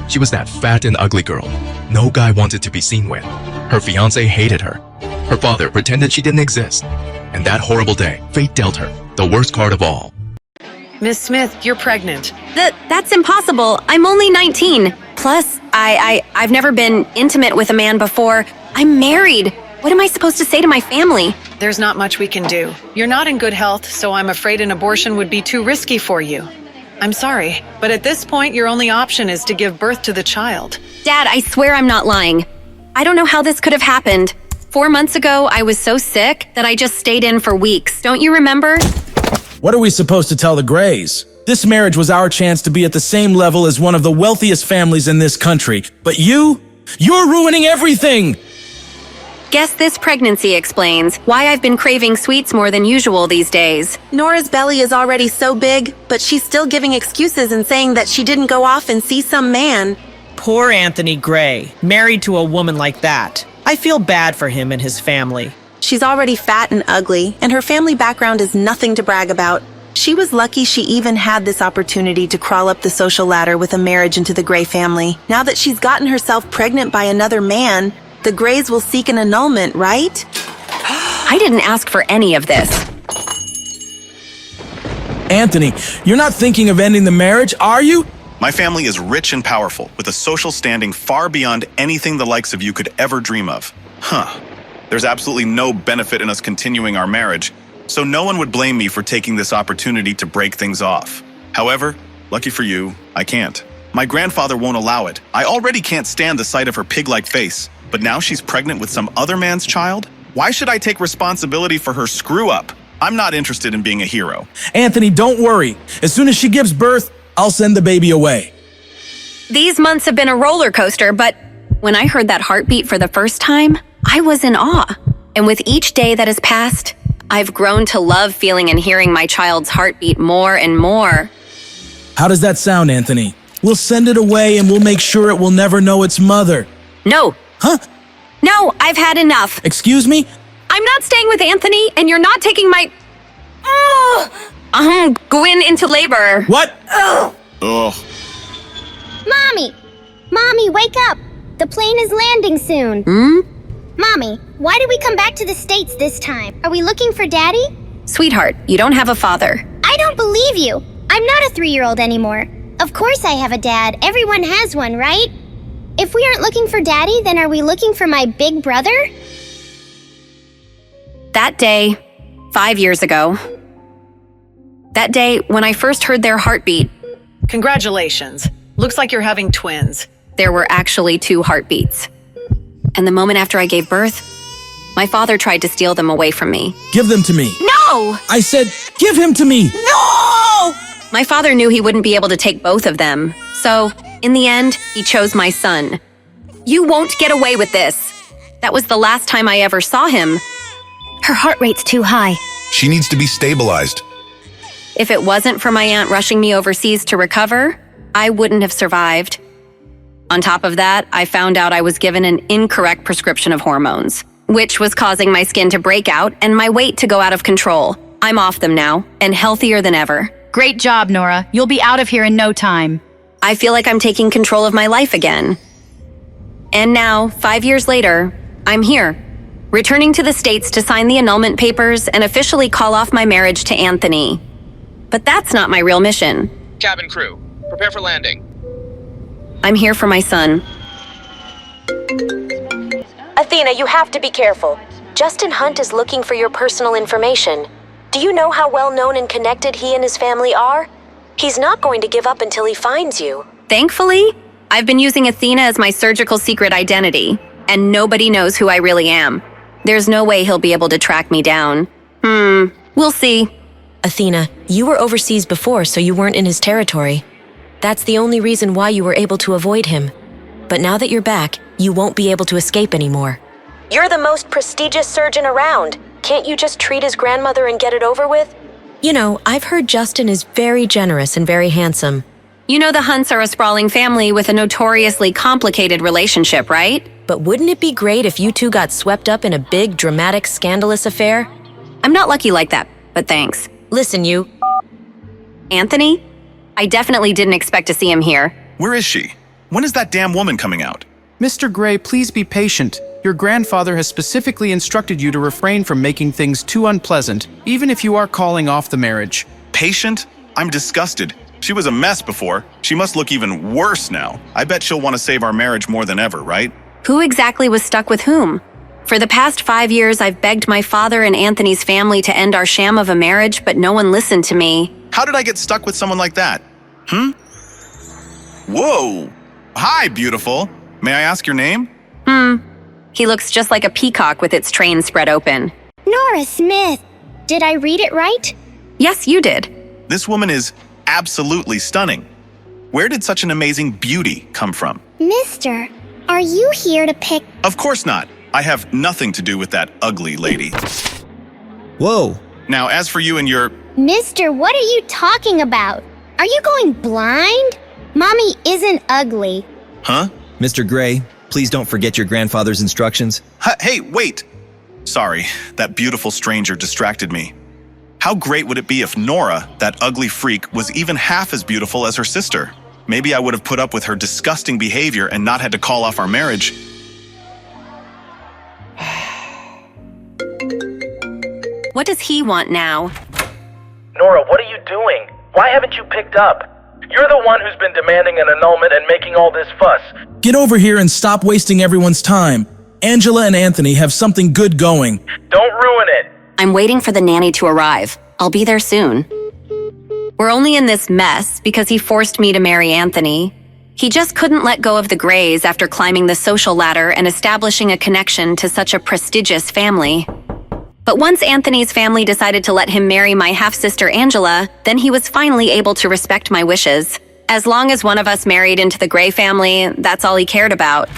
She was that fat and ugly girl no guy wanted to be seen with. Her fiancé hated her. Her father pretended she didn't exist. And that horrible day, fate dealt her the worst card of all. Miss Smith, you're pregnant. That's impossible. I'm only 19. Plus, I've never been intimate with a man before. I'm married. What am I supposed to say to my family? There's not much we can do. You're not in good health, so I'm afraid an abortion would be too risky for you. I'm sorry, but at this point, your only option is to give birth to the child. Dad, I swear I'm not lying. I don't know how this could have happened. 4 months ago, I was so sick that I just stayed in for weeks. Don't you remember? What are we supposed to tell the Grays? This marriage was our chance to be at the same level as one of the wealthiest families in this country. But you're ruining everything! Guess this pregnancy explains why I've been craving sweets more than usual these days. Nora's belly is already so big, but she's still giving excuses and saying that she didn't go off and see some man. Poor Anthony Gray, married to a woman like that. I feel bad for him and his family. She's already fat and ugly, and her family background is nothing to brag about. She was lucky she even had this opportunity to crawl up the social ladder with a marriage into the Gray family. Now that she's gotten herself pregnant by another man, the Grays will seek an annulment, right? I didn't ask for any of this. Anthony, you're not thinking of ending the marriage, are you? My family is rich and powerful, with a social standing far beyond anything the likes of you could ever dream of. There's absolutely no benefit in us continuing our marriage, so no one would blame me for taking this opportunity to break things off. However, lucky for you, I can't. My grandfather won't allow it. I already can't stand the sight of her pig-like face, but now she's pregnant with some other man's child? Why should I take responsibility for her screw-up? I'm not interested in being a hero. Anthony, don't worry. As soon as she gives birth, I'll send the baby away. These months have been a roller coaster, but when I heard that heartbeat for the first time, I was in awe. And with each day that has passed, I've grown to love feeling and hearing my child's heartbeat more and more. How does that sound, Anthony? We'll send it away and we'll make sure it will never know its mother. No. Huh? No, I've had enough. Excuse me? I'm not staying with Anthony, and you're not taking my... going into labor. What? Ugh. Mommy, wake up! The plane is landing soon. Mommy, why did we come back to the States this time? Are we looking for Daddy? Sweetheart, you don't have a father. I don't believe you. I'm not a 3-year-old anymore. Of course I have a dad. Everyone has one, right? If we aren't looking for Daddy, then are we looking for my big brother? That day, 5 years ago, that day when I first heard their heartbeat, Congratulations. Looks like you're having twins. there were actually 2 heartbeats. And the moment after I gave birth, my father tried to steal them away from me. Give them to me. No! I said, give him to me. No! My father knew he wouldn't be able to take both of them. So, in the end, he chose my son. You won't get away with this. That was the last time I ever saw him. Her heart rate's too high. She needs to be stabilized. If it wasn't for my aunt rushing me overseas to recover, I wouldn't have survived. On top of that, I found out I was given an incorrect prescription of hormones, which was causing my skin to break out and my weight to go out of control. I'm off them now, and healthier than ever. Great job, Nora. You'll be out of here in no time. I feel like I'm taking control of my life again. And now, 5 years later, I'm here, returning to the States to sign the annulment papers and officially call off my marriage to Anthony. But that's not my real mission. Cabin crew, prepare for landing. I'm here for my son. Athena, you have to be careful. Justin Hunt is looking for your personal information. Do you know how well known and connected he and his family are? He's not going to give up until he finds you. Thankfully, I've been using Athena as my surgical secret identity, and nobody knows who I really am. There's no way he'll be able to track me down. We'll see. Athena, you were overseas before, so you weren't in his territory. That's the only reason why you were able to avoid him. But now that you're back, you won't be able to escape anymore. You're the most prestigious surgeon around. Can't you just treat his grandmother and get it over with? You know, I've heard Justin is very generous and very handsome. You know the Hunts are a sprawling family with a notoriously complicated relationship, right? But wouldn't it be great if you two got swept up in a big, dramatic, scandalous affair? I'm not lucky like that, but thanks. Listen, Anthony? I definitely didn't expect to see him here. Where is she? When is that damn woman coming out? Mr. Gray, please be patient. Your grandfather has specifically instructed you to refrain from making things too unpleasant, even if you are calling off the marriage. Patient? I'm disgusted. She was a mess before. She must look even worse now. I bet she'll want to save our marriage more than ever, right? Who exactly was stuck with whom? For the past 5 years, I've begged my father and Anthony's family to end our sham of a marriage, but no one listened to me. How did I get stuck with someone like that? Whoa! Hi, beautiful. May I ask your name? He looks just like a peacock with its train spread open. Nora Smith. Did I read it right? Yes, you did. This woman is absolutely stunning. Where did such an amazing beauty come from? Mister, are you here to pick? Of course not. I have nothing to do with that ugly lady. Whoa. Now, as for you and your... Mister, what are you talking about? Are you going blind? Mommy isn't ugly. Huh? Mr. Gray, please don't forget your grandfather's instructions. Hey, wait! Sorry, that beautiful stranger distracted me. How great would it be if Nora, that ugly freak, was even half as beautiful as her sister? Maybe I would have put up with her disgusting behavior and not had to call off our marriage. What does he want now? Nora, what are you doing? Why haven't you picked up? You're the one who's been demanding an annulment and making all this fuss. Get over here and stop wasting everyone's time. Angela and Anthony have something good going. Don't ruin it. I'm waiting for the nanny to arrive. I'll be there soon. We're only in this mess because he forced me to marry Anthony. He just couldn't let go of the Grays after climbing the social ladder and establishing a connection to such a prestigious family. But once Anthony's family decided to let him marry my half-sister Angela, then he was finally able to respect my wishes. As long as one of us married into the Gray family, that's all he cared about.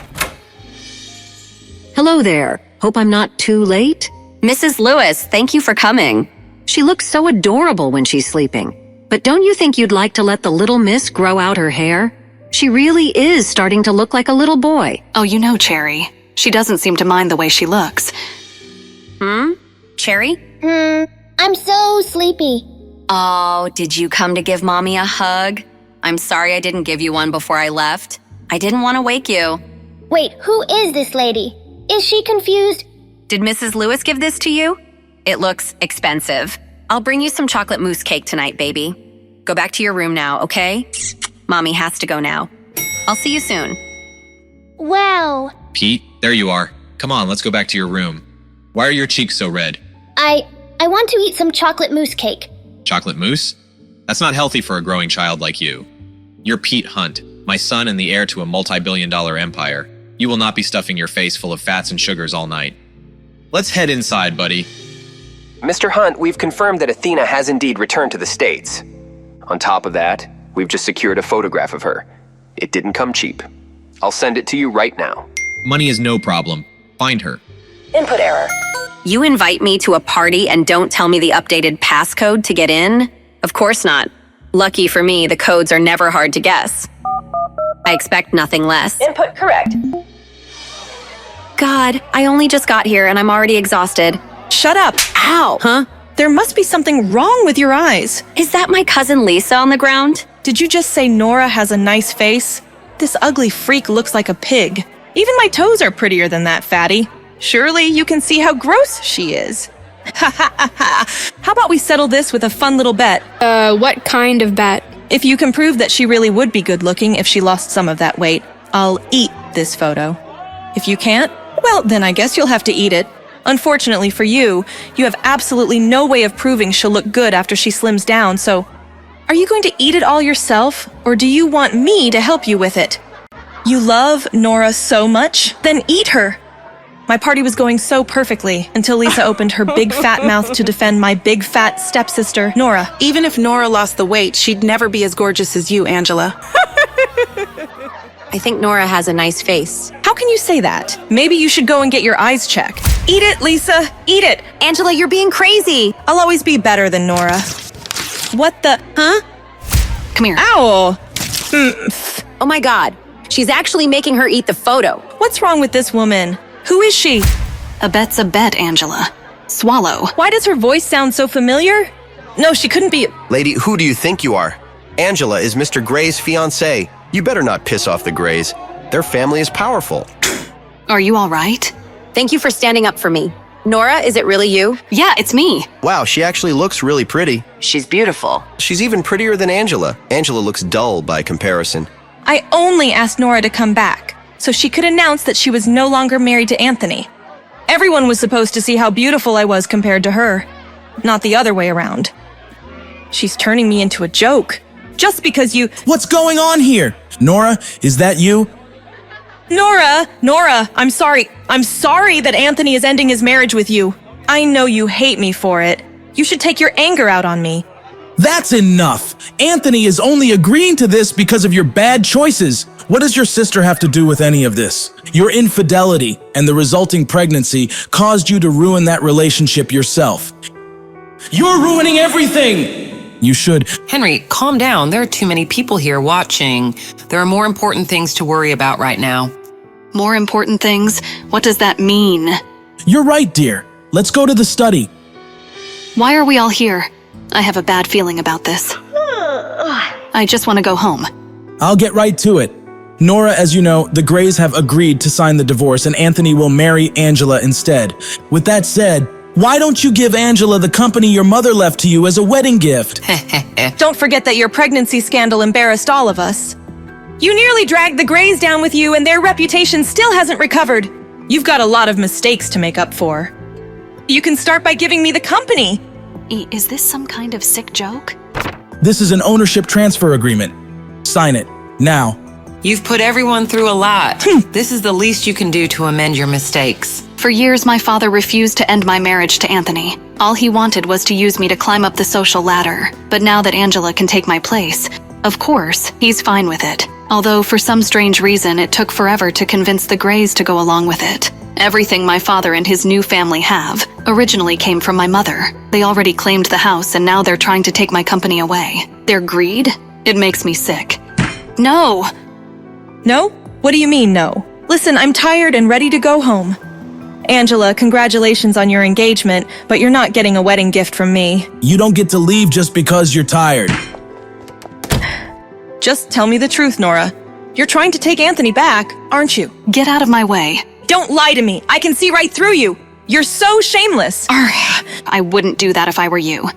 Hello there. Hope I'm not too late? Mrs. Lewis, thank you for coming. She looks so adorable when she's sleeping. But don't you think you'd like to let the little miss grow out her hair? She really is starting to look like a little boy. Oh, you know, Cherry. She doesn't seem to mind the way she looks. Cherry? I'm so sleepy. Oh, did you come to give Mommy a hug? I'm sorry I didn't give you one before I left. I didn't want to wake you. Wait, who is this lady? Is she confused? Did Mrs. Lewis give this to you? It looks expensive. I'll bring you some chocolate mousse cake tonight, baby. Go back to your room now, okay? Mommy has to go now. I'll see you soon. Wow. Pete, there you are. Come on, let's go back to your room. Why are your cheeks so red? I want to eat some chocolate mousse cake. Chocolate mousse? That's not healthy for a growing child like you. You're Pete Hunt, my son and the heir to a multi-billion-dollar empire. You will not be stuffing your face full of fats and sugars all night. Let's head inside, buddy. Mr. Hunt, we've confirmed that Athena has indeed returned to the States. On top of that, we've just secured a photograph of her. It didn't come cheap. I'll send it to you right now. Money is no problem. Find her. Input error. You invite me to a party and don't tell me the updated passcode to get in? Of course not. Lucky for me, the codes are never hard to guess. I expect nothing less. Input correct. God, I only just got here and I'm already exhausted. Shut up. Ow! Huh? There must be something wrong with your eyes. Is that my cousin Lisa on the ground? Did you just say Nora has a nice face? This ugly freak looks like a pig. Even my toes are prettier than that, fatty. Surely you can see how gross she is. Ha ha ha ha. How about we settle this with a fun little bet? What kind of bet? If you can prove that she really would be good looking if she lost some of that weight, I'll eat this photo. If you can't, well, then I guess you'll have to eat it. Unfortunately for you, you have absolutely no way of proving she'll look good after she slims down, so are you going to eat it all yourself, or do you want me to help you with it? You love Nora so much? Then eat her! My party was going so perfectly until Lisa opened her big fat mouth to defend my big fat stepsister, Nora. Even if Nora lost the weight, she'd never be as gorgeous as you, Angela. I think Nora has a nice face. How can you say that? Maybe you should go and get your eyes checked. Eat it, Lisa! Eat it! Angela, you're being crazy! I'll always be better than Nora. What the? Huh? Come here. Ow! Oh my God. She's actually making her eat the photo. What's wrong with this woman? Who is she? A bet's a bet, Angela. Swallow. Why does her voice sound so familiar? No, she couldn't be. Lady, who do you think you are? Angela is Mr. Gray's fiancée. You better not piss off the Grays. Their family is powerful. Are you all right? Thank you for standing up for me. Nora, is it really you? Yeah, it's me. Wow, she actually looks really pretty. She's beautiful. She's even prettier than Angela. Angela looks dull by comparison. I only asked Nora to come back, so she could announce that she was no longer married to Anthony. Everyone was supposed to see how beautiful I was compared to her, not the other way around. She's turning me into a joke, just because you— What's going on here? Nora, is that you? Nora, I'm sorry. I'm sorry that Anthony is ending his marriage with you. I know you hate me for it. You should take your anger out on me. That's enough. Anthony is only agreeing to this because of your bad choices. What does your sister have to do with any of this? Your infidelity and the resulting pregnancy caused you to ruin that relationship yourself. You're ruining everything! You should— Henry, calm down. There are too many people here watching. There are more important things to worry about right now. More important things? What does that mean? You're right, dear. Let's go to the study. Why are we all here? I have a bad feeling about this. I just want to go home. I'll get right to it. Nora, as you know, the Grays have agreed to sign the divorce and Anthony will marry Angela instead. With that said, why don't you give Angela the company your mother left to you as a wedding gift? Don't forget that your pregnancy scandal embarrassed all of us. You nearly dragged the Grays down with you and their reputation still hasn't recovered. You've got a lot of mistakes to make up for. You can start by giving me the company. Is this some kind of sick joke? This is an ownership transfer agreement. Sign it, now. You've put everyone through a lot. This is the least you can do to amend your mistakes. For years, my father refused to end my marriage to Anthony. All he wanted was to use me to climb up the social ladder. But now that Angela can take my place, of course, he's fine with it. Although for some strange reason, it took forever to convince the Grays to go along with it. Everything my father and his new family have originally came from my mother. They already claimed the house and now they're trying to take my company away. Their greed? It makes me sick. No! No? What do you mean, no? Listen, I'm tired and ready to go home. Angela, congratulations on your engagement, but you're not getting a wedding gift from me. You don't get to leave just because you're tired. Just tell me the truth, Nora. You're trying to take Anthony back, aren't you? Get out of my way. Don't lie to me. I can see right through you. You're so shameless. I wouldn't do that if I were you.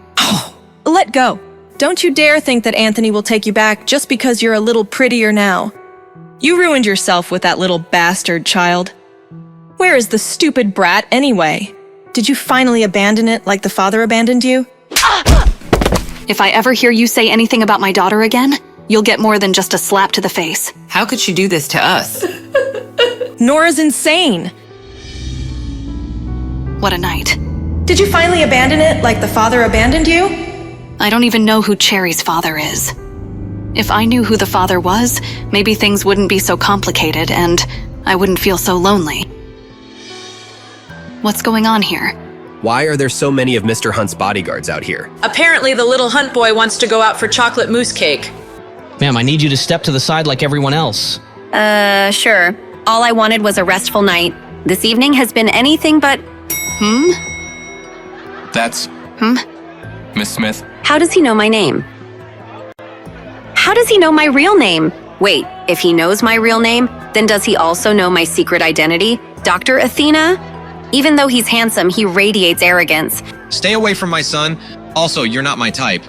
Let go. Don't you dare think that Anthony will take you back just because you're a little prettier now. You ruined yourself with that little bastard child. Where is the stupid brat anyway? Did you finally abandon it like the father abandoned you? If I ever hear you say anything about my daughter again, you'll get more than just a slap to the face. How could she do this to us? Nora's insane. What a night. Did you finally abandon it like the father abandoned you? I don't even know who Cherry's father is. If I knew who the father was, maybe things wouldn't be so complicated and I wouldn't feel so lonely. What's going on here? Why are there so many of Mr. Hunt's bodyguards out here? Apparently the little Hunt boy wants to go out for chocolate mousse cake. Ma'am, I need you to step to the side like everyone else. Sure. All I wanted was a restful night. This evening has been anything but… That's… Miss Smith? How does he know my name? How does he know my real name? Wait, if he knows my real name, then does he also know my secret identity? Dr. Athena? Even though he's handsome, he radiates arrogance. Stay away from my son. Also, you're not my type.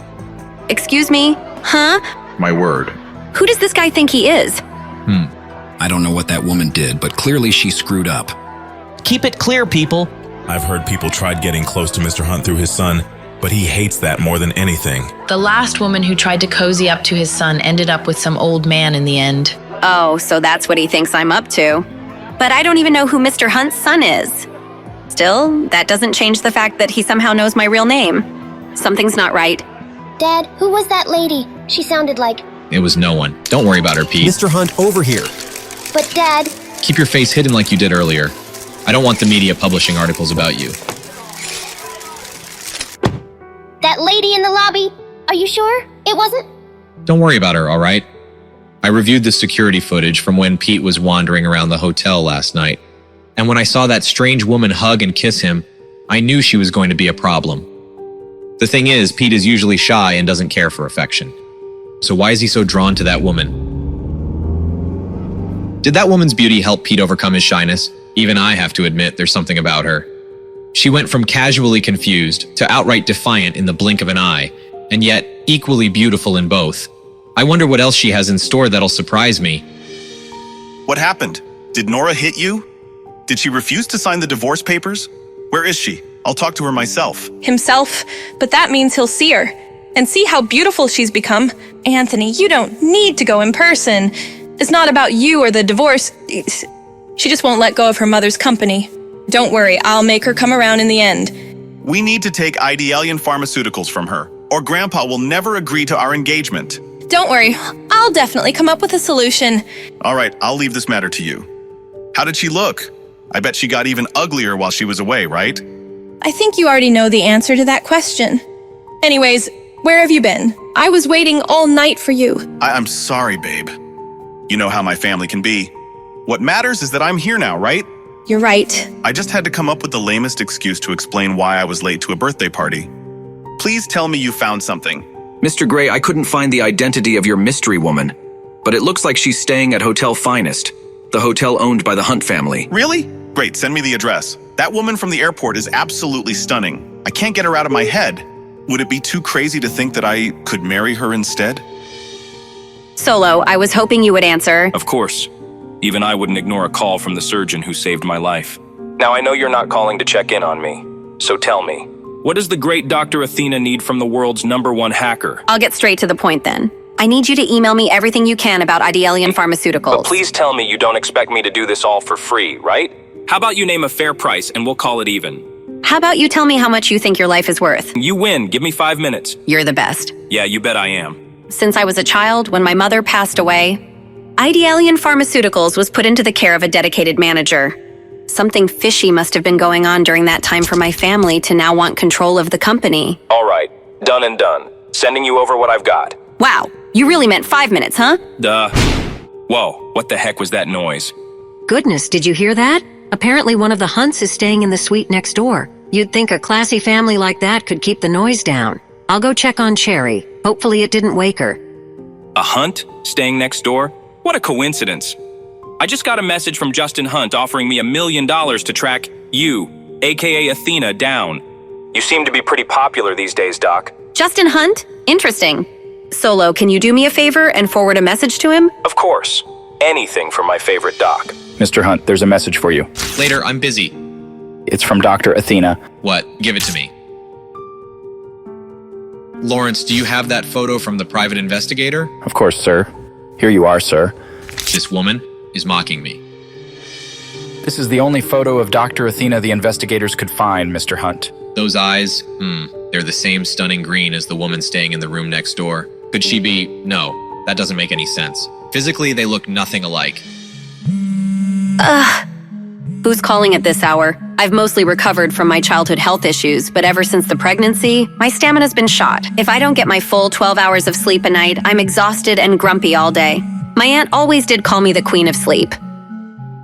Excuse me? Huh? My word. Who does this guy think he is? I don't know what that woman did, but clearly she screwed up. Keep it clear, people. I've heard people tried getting close to Mr. Hunt through his son, but he hates that more than anything. The last woman who tried to cozy up to his son ended up with some old man in the end. Oh, so that's what he thinks I'm up to. But I don't even know who Mr. Hunt's son is. Still, that doesn't change the fact that he somehow knows my real name. Something's not right. Dad, who was that lady? She sounded like… It was no one. Don't worry about her, Pete. Mr. Hunt, over here. But Dad… Keep your face hidden like you did earlier. I don't want the media publishing articles about you. That lady in the lobby? Are you sure? It wasn't… Don't worry about her, all right? I reviewed the security footage from when Pete was wandering around the hotel last night. And when I saw that strange woman hug and kiss him, I knew she was going to be a problem. The thing is, Pete is usually shy and doesn't care for affection. So why is he so drawn to that woman? Did that woman's beauty help Pete overcome his shyness? Even I have to admit there's something about her. She went from casually confused to outright defiant in the blink of an eye, and yet equally beautiful in both. I wonder what else she has in store that'll surprise me. What happened? Did Nora hit you? Did she refuse to sign the divorce papers? Where is she? I'll talk to her myself. Himself, but that means he'll see her and see how beautiful she's become. Anthony, you don't need to go in person. It's not about you or the divorce. She just won't let go of her mother's company. Don't worry, I'll make her come around in the end. We need to take Idealian Pharmaceuticals from her, or Grandpa will never agree to our engagement. Don't worry, I'll definitely come up with a solution. All right, I'll leave this matter to you. How did she look? I bet she got even uglier while she was away, right? I think you already know the answer to that question. Anyways, where have you been? I was waiting all night for you. I'm sorry, babe. You know how my family can be. What matters is that I'm here now, right? You're right. I just had to come up with the lamest excuse to explain why I was late to a birthday party. Please tell me you found something. Mr. Gray, I couldn't find the identity of your mystery woman, but it looks like she's staying at Hotel Finest, the hotel owned by the Hunt family. Really? Great, send me the address. That woman from the airport is absolutely stunning. I can't get her out of my head. Would it be too crazy to think that I could marry her instead? Solo, I was hoping you would answer. Of course. Even I wouldn't ignore a call from the surgeon who saved my life. Now I know you're not calling to check in on me, so tell me, what does the great Dr. Athena need from the world's #1 hacker? I'll get straight to the point then. I need you to email me everything you can about Idealian Pharmaceuticals. But please tell me you don't expect me to do this all for free, right? How about you name a fair price and we'll call it even? How about you tell me how much you think your life is worth? You win. Give me 5 minutes. You're the best. Yeah, you bet I am. Since I was a child, when my mother passed away, Idealian Pharmaceuticals was put into the care of a dedicated manager. Something fishy must have been going on during that time for my family to now want control of the company. All right, done and done. Sending you over what I've got. Wow, you really meant 5 minutes, huh? Duh. Whoa, what the heck was that noise? Goodness, did you hear that? Apparently one of the Hunts is staying in the suite next door. You'd think a classy family like that could keep the noise down. I'll go check on Cherry. Hopefully it didn't wake her. A Hunt staying next door? What a coincidence. I just got a message from Justin Hunt offering me $1 million to track you, aka Athena, down. You seem to be pretty popular these days, Doc. Justin Hunt? Interesting. Solo, can you do me a favor and forward a message to him? Of course. Anything for my favorite Doc. Mr. Hunt, there's a message for you. Later, I'm busy. It's from Dr. Athena. What? Give it to me. Lawrence, do you have that photo from the private investigator? Of course, sir. Here you are, sir. This woman is mocking me. This is the only photo of Dr. Athena the investigators could find, Mr. Hunt. Those eyes, they're the same stunning green as the woman staying in the room next door. Could she be? No, that doesn't make any sense. Physically, they look nothing alike. Who's calling at this hour? I've mostly recovered from my childhood health issues, but ever since the pregnancy, my stamina's been shot. If I don't get my full 12 hours of sleep a night, I'm exhausted and grumpy all day. My aunt always did call me the Queen of Sleep.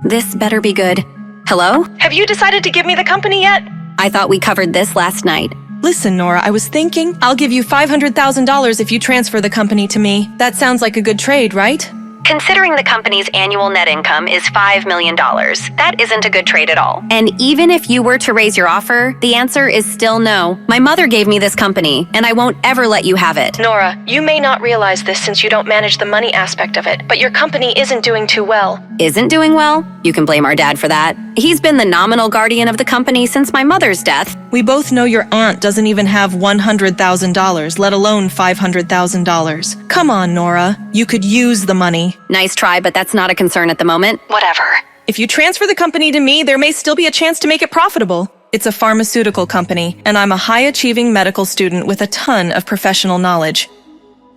This better be good. Hello? Have you decided to give me the company yet? I thought we covered this last night. Listen, Nora, I was thinking I'll give you $500,000 if you transfer the company to me. That sounds like a good trade, right? Considering the company's annual net income is $5 million, that isn't a good trade at all. And even if you were to raise your offer, the answer is still no. My mother gave me this company, and I won't ever let you have it. Nora, you may not realize this since you don't manage the money aspect of it, but your company isn't doing too well. Isn't doing well? You can blame our dad for that. He's been the nominal guardian of the company since my mother's death. We both know your aunt doesn't even have $100,000, let alone $500,000. Come on, Nora. You could use the money. Nice try, but that's not a concern at the moment. Whatever. If you transfer the company to me, there may still be a chance to make it profitable. It's a pharmaceutical company, and I'm a high-achieving medical student with a ton of professional knowledge.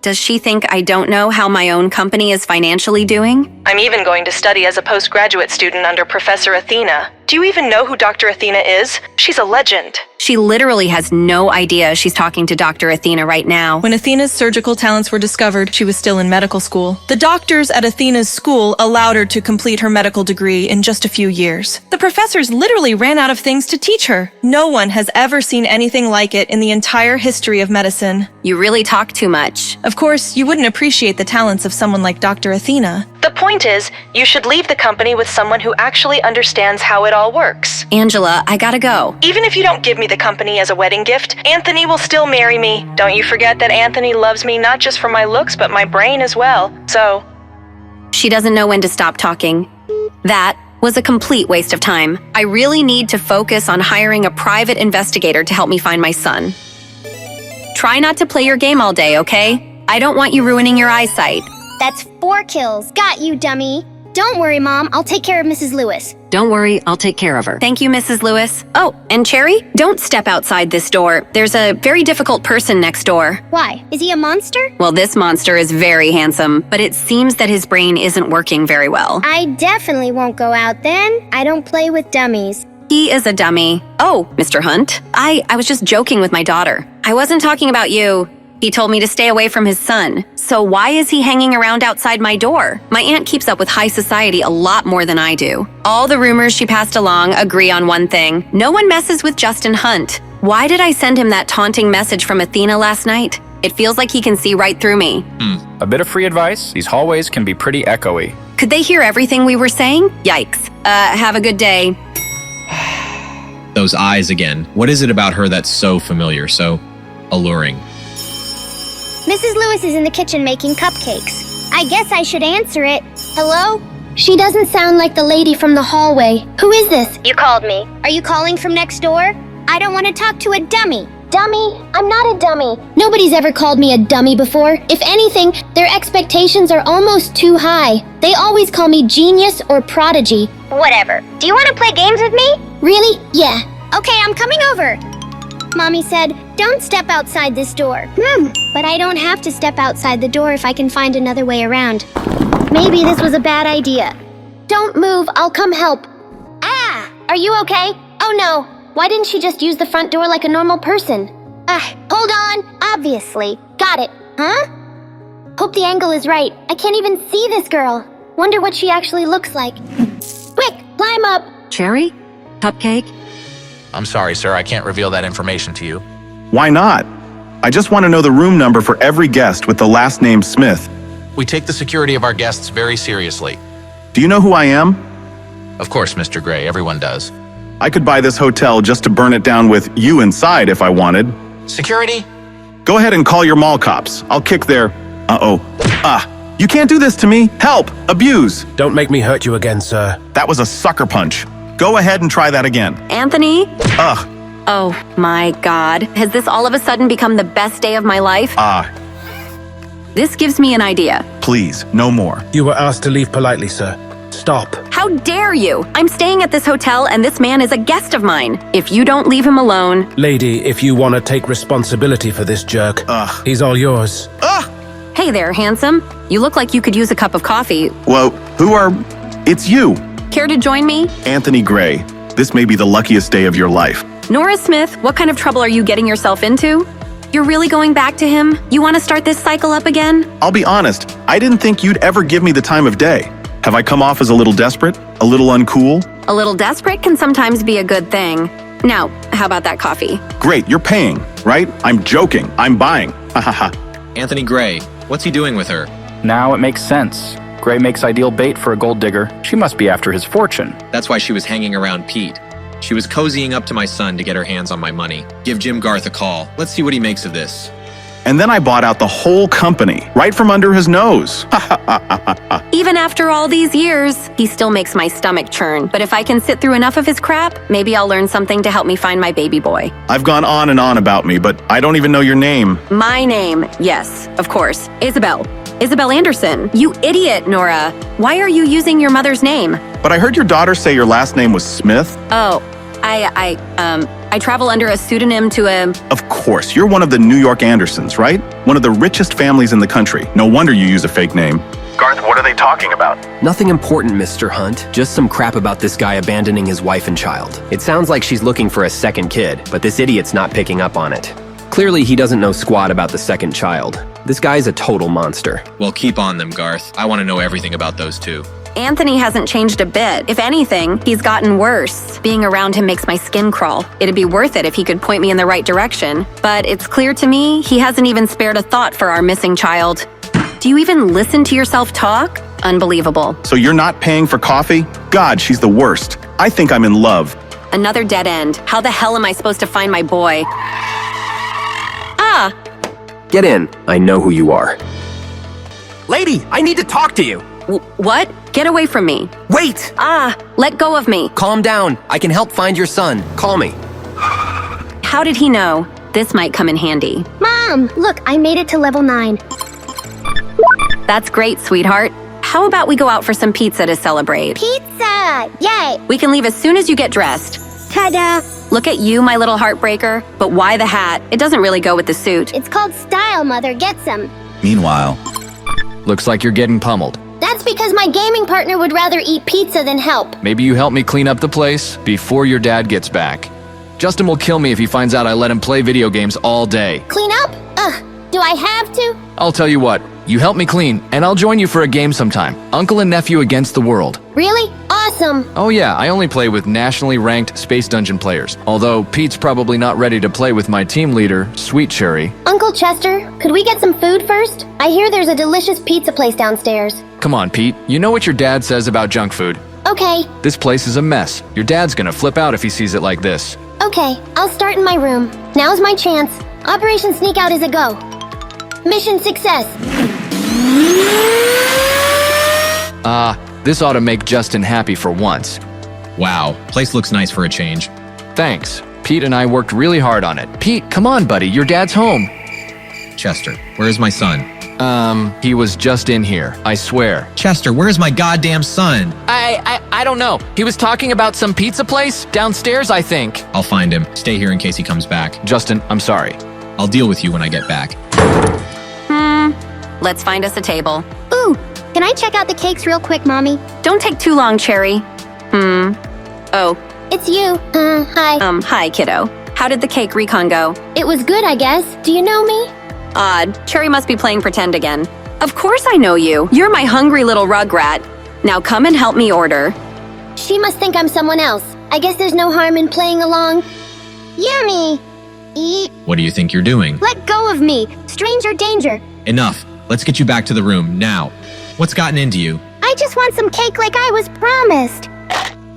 Does she think I don't know how my own company is financially doing? I'm even going to study as a postgraduate student under Professor Athena. Do you even know who Dr. Athena is? She's a legend. She literally has no idea she's talking to Dr. Athena right now. When Athena's surgical talents were discovered, she was still in medical school. The doctors at Athena's school allowed her to complete her medical degree in just a few years. The professors literally ran out of things to teach her. No one has ever seen anything like it in the entire history of medicine. You really talk too much. Of course, you wouldn't appreciate the talents of someone like Dr. Athena. The point is, you should leave the company with someone who actually understands how it all works. Angela, I gotta go. Even if you don't give me the company as a wedding gift, Anthony will still marry me. Don't you forget that Anthony loves me not just for my looks, but my brain as well. So... She doesn't know when to stop talking. That was a complete waste of time. I really need to focus on hiring a private investigator to help me find my son. Try not to play your game all day, okay? I don't want you ruining your eyesight. That's 4 kills. Got you, dummy. Don't worry, Mom. I'll take care of Mrs. Lewis. Don't worry, I'll take care of her. Thank you, Mrs. Lewis. Oh, and Cherry, don't step outside this door. There's a very difficult person next door. Why? Is he a monster? Well, this monster is very handsome, but it seems that his brain isn't working very well. I definitely won't go out then. I don't play with dummies. He is a dummy. Oh, Mr. Hunt, I was just joking with my daughter. I wasn't talking about you. He told me to stay away from his son. So why is he hanging around outside my door? My aunt keeps up with high society a lot more than I do. All the rumors she passed along agree on one thing. No one messes with Justin Hunt. Why did I send him that taunting message from Athena last night? It feels like he can see right through me. A bit of free advice. These hallways can be pretty echoey. Could they hear everything we were saying? Yikes. Have a good day. Those eyes again. What is it about her that's so familiar, so alluring? Mrs. Lewis is in the kitchen making cupcakes. I guess I should answer it. Hello? She doesn't sound like the lady from the hallway. Who is this? You called me. Are you calling from next door? I don't want to talk to a dummy. Dummy? I'm not a dummy. Nobody's ever called me a dummy before. If anything, their expectations are almost too high. They always call me genius or prodigy. Whatever. Do you want to play games with me? Really? Yeah. Okay, I'm coming over. Mommy said, don't step outside this door. But I don't have to step outside the door if I can find another way around. Maybe this was a bad idea. Don't move, I'll come help. Ah! Are you okay? Oh no, why didn't she just use the front door like a normal person? Hold on, obviously. Got it, huh? Hope the angle is right. I can't even see this girl. Wonder what she actually looks like. Quick, climb up. Cherry? Cupcake? I'm sorry, sir, I can't reveal that information to you. Why not? I just want to know the room number for every guest with the last name Smith. We take the security of our guests very seriously. Do you know who I am? Of course, Mr. Gray, everyone does. I could buy this hotel just to burn it down with you inside if I wanted. Security? Go ahead and call your mall cops. I'll kick their... You can't do this to me. Help! Abuse! Don't make me hurt you again, sir. That was a sucker punch. Go ahead and try that again. Anthony? Ugh. Oh my God. Has this all of a sudden become the best day of my life? This gives me an idea. Please, no more. You were asked to leave politely, sir. Stop. How dare you? I'm staying at this hotel and this man is a guest of mine. If you don't leave him alone... Lady, if you want to take responsibility for this jerk, he's all yours. Hey there, handsome. You look like you could use a cup of coffee. Whoa, It's you. Care to join me? Anthony Gray. This may be the luckiest day of your life. Nora Smith, what kind of trouble are you getting yourself into? You're really going back to him? You want to start this cycle up again? I'll be honest, I didn't think you'd ever give me the time of day. Have I come off as a little desperate? A little uncool? A little desperate can sometimes be a good thing. Now, how about that coffee? Great, you're paying, right? I'm joking. I'm buying. Ha ha ha. Anthony Gray, what's he doing with her? Now it makes sense. Gray makes ideal bait for a gold digger. She must be after his fortune. That's why she was hanging around Pete. She was cozying up to my son to get her hands on my money. Give Jim Garth a call. Let's see what he makes of this. And then I bought out the whole company, right from under his nose. Even after all these years, he still makes my stomach churn. But if I can sit through enough of his crap, maybe I'll learn something to help me find my baby boy. I've gone on and on about me, but I don't even know your name. My name, yes, of course. Isabel. Isabel Anderson. You idiot, Nora. Why are you using your mother's name? But I heard your daughter say your last name was Smith. Oh, I travel under a pseudonym to a... Of course, you're one of the New York Andersons, right? One of the richest families in the country. No wonder you use a fake name. Garth, what are they talking about? Nothing important, Mr. Hunt. Just some crap about this guy abandoning his wife and child. It sounds like she's looking for a second kid, but this idiot's not picking up on it. Clearly, he doesn't know squat about the second child. This guy's a total monster. Well, keep on them, Garth. I want to know everything about those two. Anthony hasn't changed a bit. If anything, he's gotten worse. Being around him makes my skin crawl. It'd be worth it if he could point me in the right direction. But it's clear to me he hasn't even spared a thought for our missing child. Do you even listen to yourself talk? unbelievable. So you're not paying for coffee? God, she's the worst. I think I'm in love. Another dead end. How the hell am I supposed to find my boy? Ah! Get in. I know who you are. Lady, I need to talk to you. What? Get away from me. Wait! Ah! Let go of me. Calm down. I can help find your son. Call me. How did he know? This might come in handy. Mom, look, I made it to level 9. That's great, sweetheart. How about we go out for some pizza to celebrate? Pizza! Yay! We can leave as soon as you get dressed. Ta-da! Look at you, my little heartbreaker. But why the hat? It doesn't really go with the suit. It's called style, Mother. Get some. Meanwhile, looks like you're getting pummeled. That's because my gaming partner would rather eat pizza than help. Maybe you help me clean up the place before your dad gets back. Justin will kill me if he finds out I let him play video games all day. Clean up? Ugh, do I have to? I'll tell you what, you help me clean, and I'll join you for a game sometime. Uncle and nephew against the world. Really? Awesome. Oh yeah, I only play with nationally ranked Space Dungeon players. Although Pete's probably not ready to play with my team leader, Sweet Cherry. Uncle Chester, could we get some food first? I hear there's a delicious pizza place downstairs. Come on, Pete. You know what your dad says about junk food. Okay. This place is a mess. Your dad's gonna flip out if he sees it like this. Okay, I'll start in my room. Now's my chance. Operation Sneak Out is a go. Mission success. This ought to make Justin happy for once. Wow, place looks nice for a change. Thanks. Pete and I worked really hard on it. Pete, come on, buddy. Your dad's home. Chester, where's my son? He was just in here. I swear. Chester, where's my goddamn son? I don't know. He was talking about some pizza place downstairs, I think. I'll find him. Stay here in case he comes back. Justin, I'm sorry. I'll deal with you when I get back. Let's find us a table. Ooh, can I check out the cakes real quick, Mommy? Don't take too long, Cherry. Oh. It's you. Hi. Hi, kiddo. How did the cake recon go? It was good, I guess. Do you know me? Odd. Cherry must be playing pretend again. Of course I know you. You're my hungry little rugrat. Now come and help me order. She must think I'm someone else. I guess there's no harm in playing along. Yummy. Eat. What do you think you're doing? Let go of me. Stranger danger. Enough. Let's get you back to the room, now. What's gotten into you? I just want some cake like I was promised.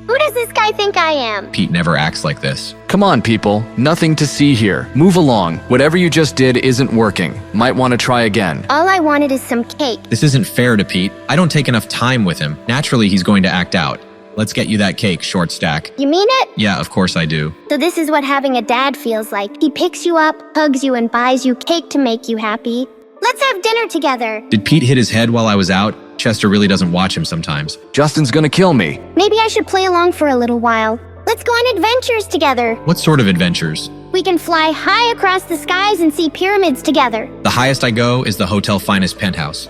Who does this guy think I am? Pete never acts like this. Come on, people. Nothing to see here. Move along. Whatever you just did isn't working. Might want to try again. All I wanted is some cake. This isn't fair to Pete. I don't take enough time with him. Naturally, he's going to act out. Let's get you that cake, short stack. You mean it? Yeah, of course I do. So this is what having a dad feels like. He picks you up, hugs you, and buys you cake to make you happy. Let's have dinner together. Did Pete hit his head while I was out? Chester really doesn't watch him sometimes. Justin's gonna kill me. Maybe I should play along for a little while. Let's go on adventures together. What sort of adventures? We can fly high across the skies and see pyramids together. The highest I go is the hotel finest penthouse.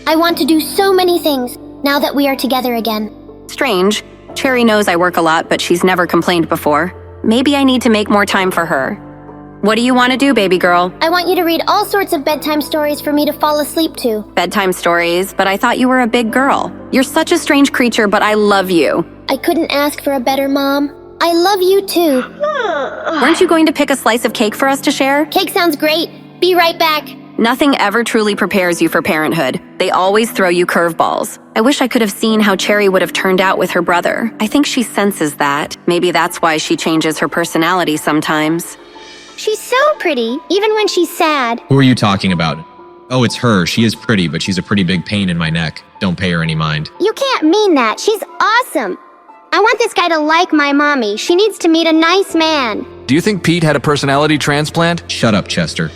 I want to do so many things now that we are together again. Strange. Cherry knows I work a lot, but she's never complained before. Maybe I need to make more time for her. What do you want to do, baby girl? I want you to read all sorts of bedtime stories for me to fall asleep to. Bedtime stories, but I thought you were a big girl. You're such a strange creature, but I love you. I couldn't ask for a better mom. I love you too. Weren't you going to pick a slice of cake for us to share? Cake sounds great. Be right back. Nothing ever truly prepares you for parenthood. They always throw you curveballs. I wish I could have seen how Cherry would have turned out with her brother. I think she senses that. Maybe that's why she changes her personality sometimes. She's so pretty, even when she's sad. Who are you talking about? Oh, it's her. She is pretty, but she's a pretty big pain in my neck. Don't pay her any mind. You can't mean that. She's awesome. I want this guy to like my mommy. She needs to meet a nice man. Do you think Pete had a personality transplant? Shut up, Chester.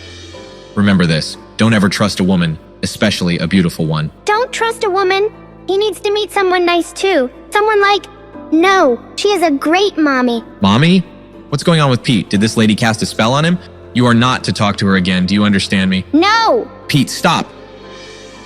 Remember this. Don't ever trust a woman, especially a beautiful one. Don't trust a woman. He needs to meet someone nice too. Someone like... No, she is a great mommy. Mommy? What's going on with Pete? Did this lady cast a spell on him? You are not to talk to her again. Do you understand me? No! Pete, stop!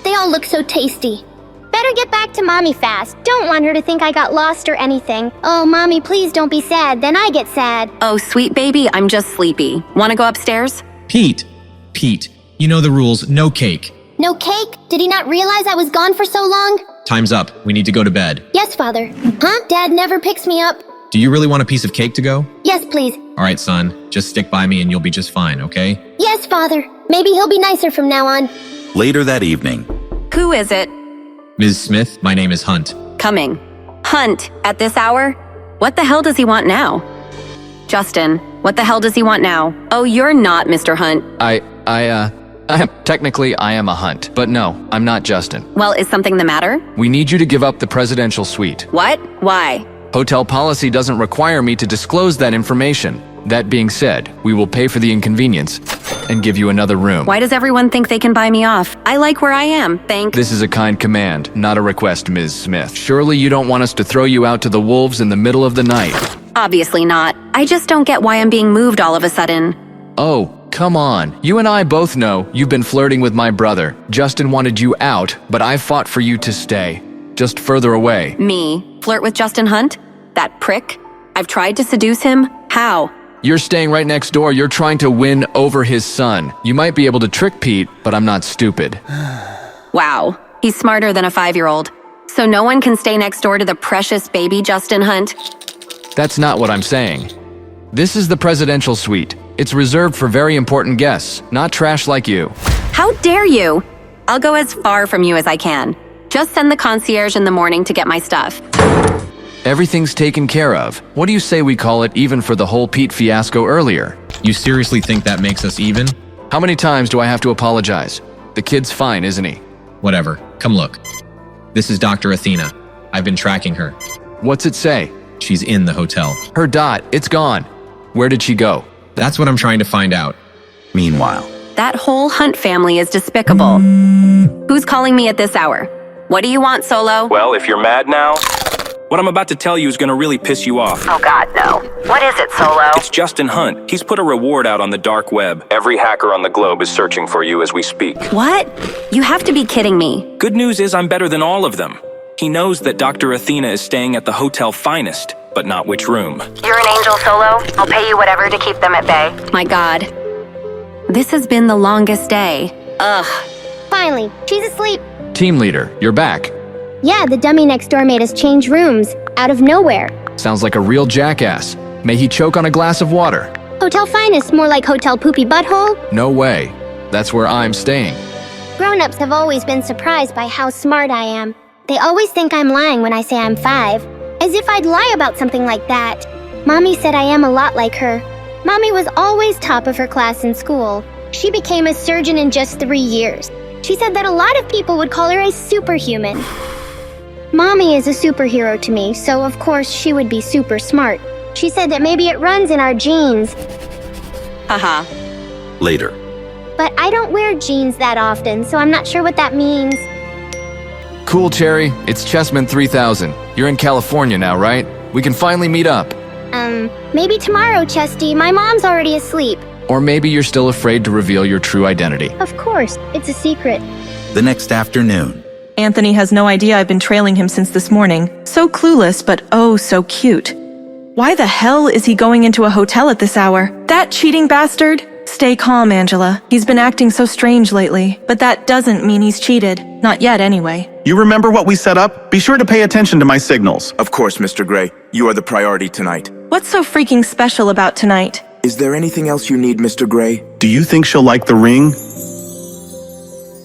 They all look so tasty. Better get back to mommy fast. Don't want her to think I got lost or anything. Oh, mommy, please don't be sad. Then I get sad. Oh, sweet baby, I'm just sleepy. Want to go upstairs? Pete! Pete, you know the rules. No cake. No cake? Did he not realize I was gone for so long? Time's up. We need to go to bed. Yes, Father. Huh? Dad never picks me up. Do you really want a piece of cake to go? Yes, please. All right, son. Just stick by me and you'll be just fine, okay? Yes, Father. Maybe he'll be nicer from now on. Later that evening. Who is it? Ms. Smith, my name is Hunt. Coming. Hunt, at this hour? What the hell does he want now? Justin, what the hell does he want now? Oh, you're not Mr. Hunt. Technically, I am a Hunt, but no, I'm not Justin. Well, is something the matter? We need you to give up the presidential suite. What? Why? Hotel policy doesn't require me to disclose that information. That being said, we will pay for the inconvenience and give you another room. Why does everyone think they can buy me off? I like where I am, thank— This is a kind command, not a request, Ms. Smith. Surely you don't want us to throw you out to the wolves in the middle of the night. Obviously not. I just don't get why I'm being moved all of a sudden. Oh, come on. You and I both know you've been flirting with my brother. Justin wanted you out, but I fought for you to stay. Just further away. Me? Flirt with Justin Hunt? That prick? I've tried to seduce him? How? You're staying right next door. You're trying to win over his son. You might be able to trick Pete, but I'm not stupid. Wow. He's smarter than a 5-year-old. So no one can stay next door to the precious baby Justin Hunt? That's not what I'm saying. This is the presidential suite. It's reserved for very important guests, not trash like you. How dare you? I'll go as far from you as I can. Just send the concierge in the morning to get my stuff. Everything's taken care of. What do you say we call it even for the whole Pete fiasco earlier? You seriously think that makes us even? How many times do I have to apologize? The kid's fine, isn't he? Whatever. Come look. This is Dr. Athena. I've been tracking her. What's it say? She's in the hotel. Her dot, it's gone. Where did she go? That's what I'm trying to find out. Meanwhile, that whole Hunt family is despicable. Who's calling me at this hour? What do you want, Solo? Well, if you're mad now, what I'm about to tell you is gonna really piss you off. Oh God, no. What is it, Solo? It's Justin Hunt. He's put a reward out on the dark web. Every hacker on the globe is searching for you as we speak. What? You have to be kidding me. Good news is I'm better than all of them. He knows that Dr. Athena is staying at the Hotel Finest, but not which room. You're an angel, Solo. I'll pay you whatever to keep them at bay. My God. This has been the longest day. Ugh. Finally, she's asleep. Team leader, you're back. Yeah, the dummy next door made us change rooms, out of nowhere. Sounds like a real jackass. May he choke on a glass of water. Hotel Finest, more like Hotel Poopy Butthole? No way. That's where I'm staying. Grown-ups have always been surprised by how smart I am. They always think I'm lying when I say I'm 5. As if I'd lie about something like that. Mommy said I am a lot like her. Mommy was always top of her class in school. She became a surgeon in just 3 years. She said that a lot of people would call her a superhuman. Mommy is a superhero to me, so of course she would be super smart. She said that maybe it runs in our genes. Haha. Later. But I don't wear jeans that often, so I'm not sure what that means. Cool, Cherry. It's Chessman 3000. You're in California now, right? We can finally meet up. Maybe tomorrow, Chesty. My mom's already asleep. Or maybe you're still afraid to reveal your true identity. Of course, it's a secret. The next afternoon. Anthony has no idea I've been trailing him since this morning. So clueless, but oh so cute. Why the hell is he going into a hotel at this hour? That cheating bastard? Stay calm, Angela. He's been acting so strange lately. But that doesn't mean he's cheated. Not yet, anyway. You remember what we set up? Be sure to pay attention to my signals. Of course, Mr. Gray. You are the priority tonight. What's so freaking special about tonight? Is there anything else you need, Mr. Gray? Do you think she'll like the ring?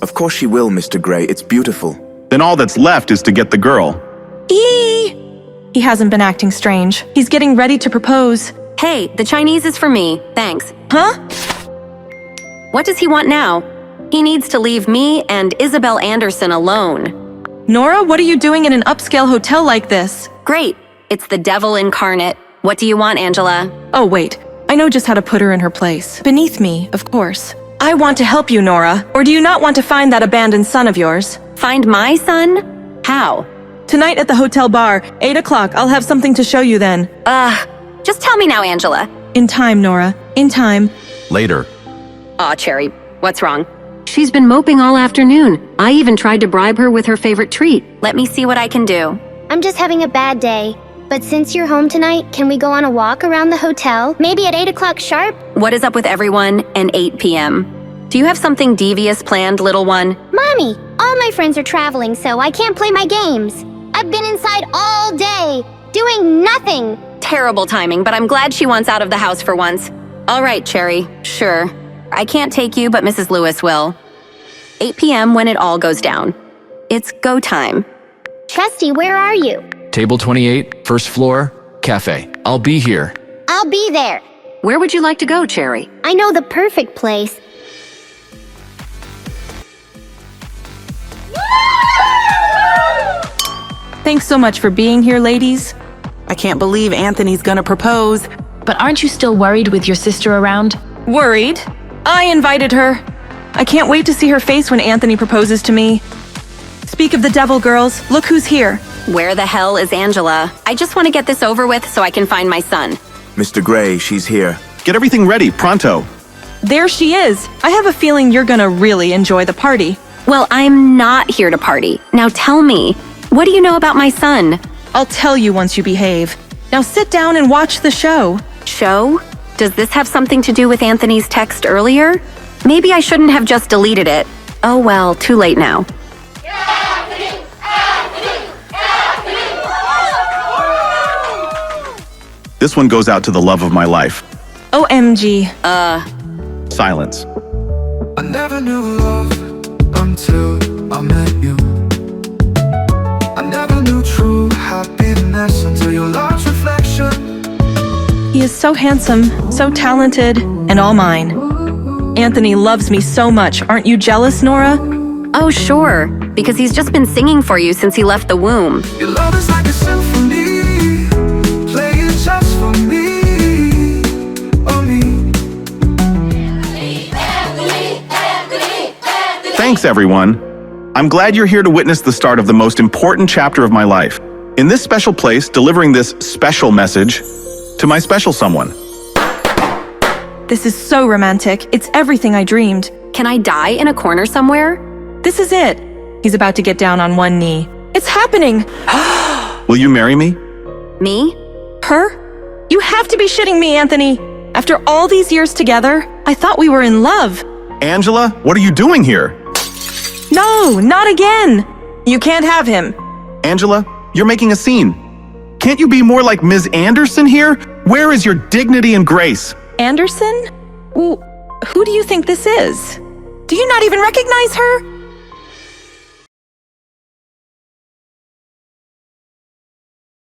Of course she will, Mr. Gray. It's beautiful. Then all that's left is to get the girl. He hasn't been acting strange. He's getting ready to propose. Hey, the Chinese is for me. Thanks. Huh? What does he want now? He needs to leave me and Isabel Anderson alone. Nora, what are you doing in an upscale hotel like this? Great. It's the devil incarnate. What do you want, Angela? Oh, wait. I know just how to put her in her place. Beneath me, of course. I want to help you, Nora. Or do you not want to find that abandoned son of yours? Find my son? How? Tonight at the hotel bar, 8 o'clock. I'll have something to show you then. Just tell me now, Angela. In time, Nora. In time. Later. Aw, Cherry. What's wrong? She's been moping all afternoon. I even tried to bribe her with her favorite treat. Let me see what I can do. I'm just having a bad day. But since you're home tonight, can we go on a walk around the hotel? Maybe at 8 o'clock sharp? What is up with everyone and 8 p.m.? Do you have something devious planned, little one? Mommy, all my friends are traveling, so I can't play my games. I've been inside all day, doing nothing. Terrible timing, but I'm glad she wants out of the house for once. All right, Cherry, sure. I can't take you, but Mrs. Lewis will. 8 p.m. when it all goes down. It's go time. Chesty, where are you? Table 28, first floor, cafe. I'll be here. I'll be there. Where would you like to go, Cherry? I know the perfect place. Thanks so much for being here, ladies. I can't believe Anthony's gonna propose. But aren't you still worried with your sister around? Worried? I invited her. I can't wait to see her face when Anthony proposes to me. Speak of the devil, girls. Look who's here. Where the hell is Angela? I just want to get this over with so I can find my son. Mr. Gray, she's here. Get everything ready, pronto. There she is. I have a feeling you're gonna really enjoy the party. Well, I'm not here to party. Now tell me, what do you know about my son? I'll tell you once you behave. Now sit down and watch the show. Show? Does this have something to do with Anthony's text earlier? Maybe I shouldn't have just deleted it. Oh well, too late now. This one goes out to the love of my life. OMG. Silence. I never knew love until I met you. I never knew true happiness until your love's reflection. He is so handsome, so talented, and all mine. Anthony loves me so much. Aren't you jealous, Nora? Oh, sure, because he's just been singing for you since he left the womb. Your love is like a symphony, playing just for me, oh me. Thanks, everyone. I'm glad you're here to witness the start of the most important chapter of my life. In this special place, delivering this special message to my special someone. This is so romantic. It's everything I dreamed. Can I die in a corner somewhere? This is it. He's about to get down on one knee. It's happening! Will you marry me? Me? Her? You have to be shitting me, Anthony. After all these years together, I thought we were in love. Angela, what are you doing here? No, not again. You can't have him. Angela, you're making a scene. Can't you be more like Ms. Anderson here? Where is your dignity and grace? Anderson? Who do you think this is? Do you not even recognize her?